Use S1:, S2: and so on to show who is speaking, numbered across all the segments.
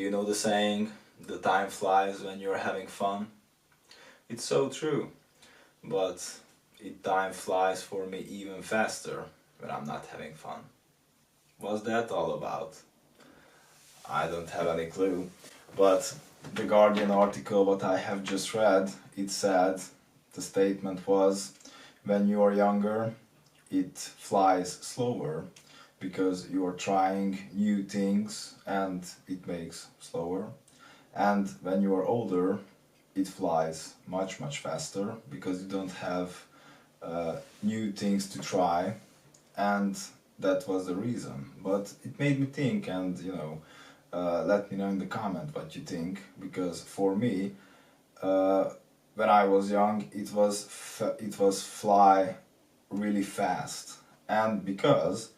S1: Do you know the saying, the time flies when you're having fun? It's so true, but time flies for me even faster when I'm not having fun. What's that all about? I don't have any clue, but the Guardian article what I have just read, it said, the statement was, when you are younger, it flies slower because you are trying new things and it makes slower. And when you are older, it flies much faster because you don't have new things to try, and that was the reason. But it made me think, and let me know in the comment what you think, because for me, when I was young, it was fly really fast, and because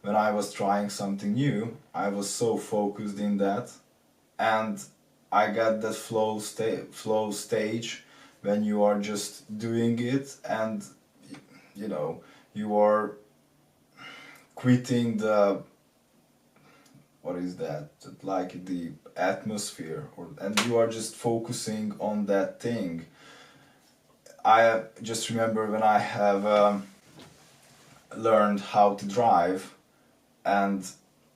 S1: when I was trying something new, I was so focused in that, and I got that flow stage when you are just doing it, and you are quitting the, what is that, like the atmosphere, and you are just focusing on that thing. I just remember when I have learned how to drive, and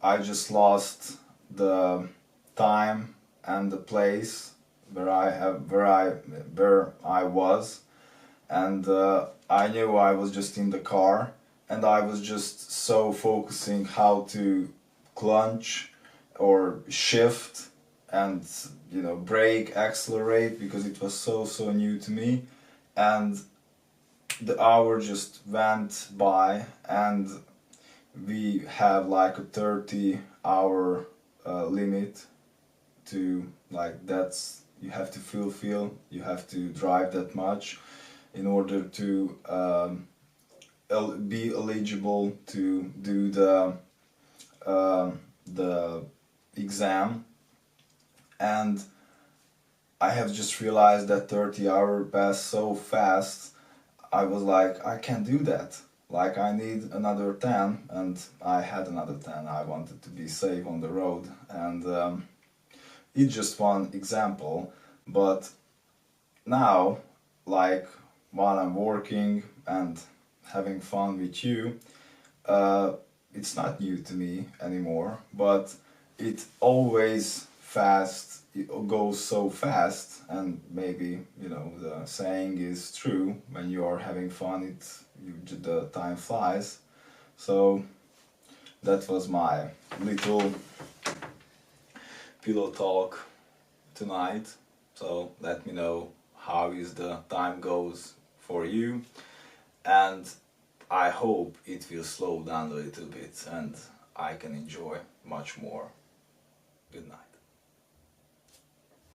S1: I just lost the time and the place where I was, and I knew I was just in the car, and I was just so focusing how to clutch or shift and brake, accelerate, because it was so new to me, and the hour just went by, and we have like a 30-hour limit to, like, that's, you have to fulfill, you have to drive that much in order to be eligible to do the exam. And I have just realized that 30-hour passed so fast. I was like, I can't do that. Like, I need another 10, and I had another 10. I wanted to be safe on the road, and it's just one example. But now, like, while I'm working and having fun with you, it's not new to me anymore, but it always fast, it goes so fast, and maybe the saying is true, when you are having fun, the time flies. So that was my little pillow talk tonight. So let me know how is the time goes for you, and I hope it will slow down a little bit and I can enjoy much more. Good night.